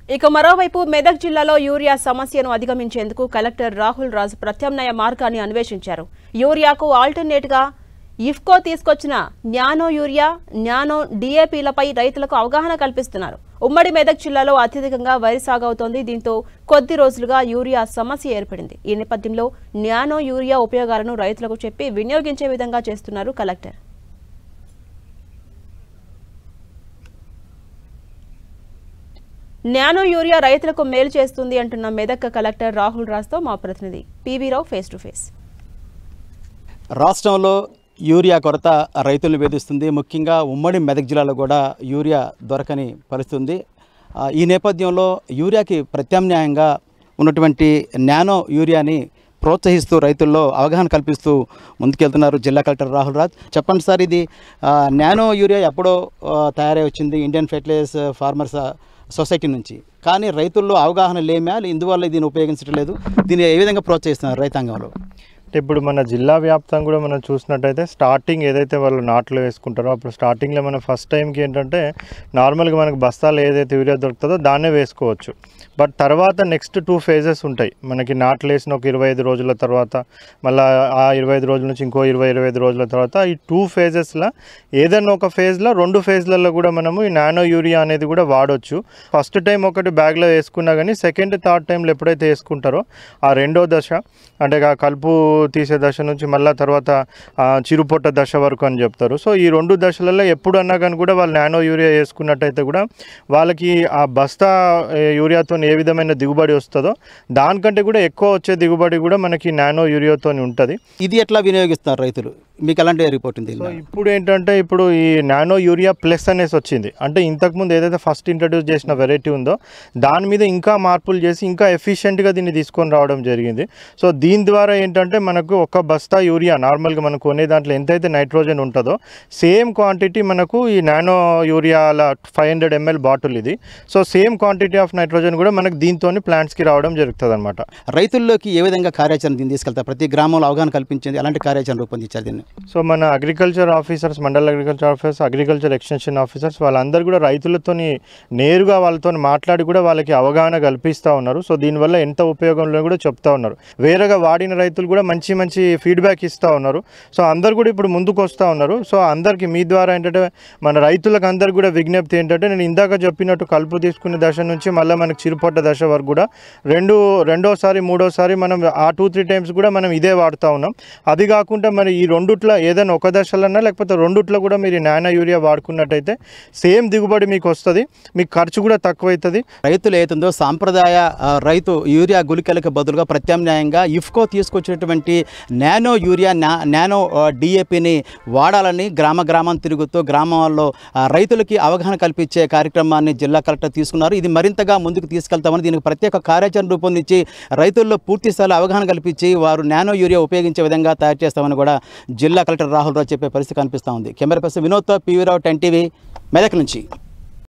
ఇక మరోవైపు మెదక్ జిల్లాలో యూరియా సమస్యను అధిగమించేందుకు కలెక్టర్ రాహుల్ రాజ్ ప్రత్యామ్నాయ మార్గాన్ని అన్వేషించారు. యూరియాకు ఆల్టర్నేట్ గా ఇఫ్కో తీసుకొచ్చిన న్యానో యూరియా, న్యానో డిఏపీలపై రైతులకు అవగాహన కల్పిస్తున్నారు. ఉమ్మడి మెదక్ జిల్లాలో అత్యధికంగా వరి సాగవుతోంది. దీంతో కొద్ది రోజులుగా యూరియా సమస్య ఏర్పడింది. ఈ నేపథ్యంలో న్యానో యూరియా ఉపయోగాలను రైతులకు చెప్పి వినియోగించే విధంగా చేస్తున్నారు కలెక్టర్. న్యానో యూరియా రైతులకు మేలు చేస్తుంది అంటున్న మెదక్ కలెక్టర్ రాహుల్ రాజ్తో మా ప్రతినిధి PV Rao face to face. రాష్ట్రంలో యూరియా కొరత రైతులను వేధిస్తుంది. ముఖ్యంగా ఉమ్మడి మెదక్ జిల్లాలో కూడా యూరియా దొరకని పరిస్థితుంది. ఈ నేపథ్యంలో యూరియాకి ప్రత్యామ్నాయంగా ఉన్నటువంటి నానో యూరియాని ప్రోత్సహిస్తూ రైతుల్లో అవగాహన కల్పిస్తూ ముందుకెళ్తున్నారు జిల్లా కలెక్టర్ రాహుల్ రాజ్. చెప్పండి సార్, ఇది నానో యూరియా ఎప్పుడో తయారై వచ్చింది ఇండియన్ ఫెర్టిలైజర్స్ ఫార్మర్స్ సొసైటీ నుంచి, కానీ రైతుల్లో అవగాహన లేమా, ఇందువల్ల దీన్ని ఉపయోగించడం లేదు, దీన్ని ఏ విధంగా ప్రోత్సహిస్తున్నారు రైతాంగంలో? ఇప్పుడు మన జిల్లా వ్యాప్తంగా కూడా మనం చూసినట్టయితే స్టార్టింగ్ ఏదైతే వాళ్ళు నాట్లు వేసుకుంటారో అప్పుడు స్టార్టింగ్లో మనం ఫస్ట్ టైంకి ఏంటంటే నార్మల్గా మనకు బస్తాలు ఏదైతే యూరియా దొరుకుతుందో దాన్నే వేసుకోవచ్చు. బట్ తర్వాత నెక్స్ట్ 2 phases ఉంటాయి. మనకి నాట్లు వేసిన ఒక 25 రోజుల తర్వాత మళ్ళీ ఆ 25 రోజుల నుంచి ఇంకో 25 రోజుల తర్వాత ఈ 2 phases ఏదైనా ఒక ఫేజ్లో 2 phases కూడా మనము ఈ నానో యూరియా అనేది కూడా వాడవచ్చు. ఫస్ట్ టైం ఒకటి బ్యాగ్లో వేసుకున్నా కానీ సెకండ్ థర్డ్ టైంలో ఎప్పుడైతే వేసుకుంటారో ఆ రెండో దశ అంటే కలుపు తీసే దశ నుంచి మళ్ళీ తర్వాత చిరుపొట్ట దశ వరకు అని చెప్తారు. సో ఈ 2 దశలలో ఎప్పుడన్నా కానీ కూడా వాళ్ళు నానో యూరియా వేసుకున్నట్టయితే కూడా వాళ్ళకి ఆ బస్తా యూరియాతో ఏ విధమైన దిగుబడి వస్తుందో దానికంటే కూడా ఎక్కువ వచ్చే దిగుబడి కూడా మనకి నానో యూరియాతో ఉంటుంది. ఇది ఎట్లా వినియోగిస్తారు రైతులు? మీకు ఎలాంటి రిపోర్ట్ ఉంది? సో ఇప్పుడు ఏంటంటే ఇప్పుడు ఈ నానో యూరియా ప్లస్ అనేసి వచ్చింది. అంటే ఇంతకుముందు ఏదైతే ఫస్ట్ ఇంట్రడ్యూస్ చేసిన వెరైటీ ఉందో దాని మీద ఇంకా మార్పులు చేసి ఇంకా ఎఫిషియెంట్గా దీన్ని తీసుకొని రావడం జరిగింది. సో దీని ద్వారా ఏంటంటే మనకు ఒక బస్తా యూరియా నార్మల్గా మనం కొనే దాంట్లో ఎంతైతే నైట్రోజన్ ఉంటుందో సేమ్ క్వాంటిటీ మనకు ఈ నానో యూరియాల 500 ml బాటిల్ ఇది. So same quantity of nitrogen కూడా మనకు దీంతో ప్లాంట్స్కి రావడం జరుగుతుంది అనమాట. రైతుల్లోకి ఏ విధంగా కార్యాచరణ దీన్ని తీసుకెళ్తారు? ప్రతి గ్రామంలో అవగాహన కల్పించేది ఎలాంటి కార్యాచరణ రూపొందించారు దీన్ని? సో మన agriculture officers, mandal agriculture officers, agriculture extension officers వాళ్ళందరూ కూడా రైతులతో నేరుగా వాళ్ళతో మాట్లాడి కూడా వాళ్ళకి అవగాహన కల్పిస్తూ ఉన్నారు. సో దీనివల్ల ఎంత ఉపయోగంలో కూడా చెప్తా ఉన్నారు. వేరేగా వాడిన రైతులు కూడా మంచి ఫీడ్బ్యాక్ ఇస్తూ ఉన్నారు. సో అందరు కూడా ఇప్పుడు ముందుకు వస్తూ ఉన్నారు. సో అందరికీ మీ ద్వారా ఏంటంటే మన రైతులకు అందరు కూడా విజ్ఞప్తి ఏంటంటే నేను ఇందాక చెప్పినట్టు కలుపు తీసుకునే దశ నుంచి మళ్ళీ మనకి చిరుపొట్ట దశ వరకు కూడా రెండోసారి మూడోసారి మనం ఆ 2-3 times కూడా మనం ఇదే వాడుతూ ఉన్నాం. అది కాకుండా మరి ఈ రెండుట్లో ఏదైనా ఒక దశలన్నా లేకపోతే రెండుట్లో కూడా మీరు నానో యూరియా వాడుకున్నట్టయితే సేమ్ దిగుబడి మీకు వస్తుంది, మీకు ఖర్చు కూడా తక్కువ అవుతుంది. రైతులు ఏతుందో సాంప్రదాయ రైతు యూరియా గుళికలకు బదులుగా ప్రత్యామ్నాయంగా ఇఫ్కో తీసుకొచ్చినటువంటి నానో యూరియా, నానో డిఏపిని వాడాలని గ్రామం తిరుగుతూ గ్రామాల్లో రైతులకి అవగాహన కల్పించే కార్యక్రమాన్ని జిల్లా కలెక్టర్ తీసుకున్నారు. ఇది మరింతగా ముందుకు తీసుకెళ్తామని దీనికి ప్రత్యేక కార్యాచరణ రూపొందించి రైతుల్లో పూర్తి స్థాయిలో అవగాహన కల్పించి వారు నానో యూరియా ఉపయోగించే విధంగా తయారు చేస్తామని కూడా జిల్లా కలెక్టర్ రాహుల్ రాజ్ చెప్పే పరిస్థితి కనిపిస్తూ ఉంది. కెమెరా పర్సన్ వినోద్తో పివి రావు, 10 TV, మెదక్ నుంచి.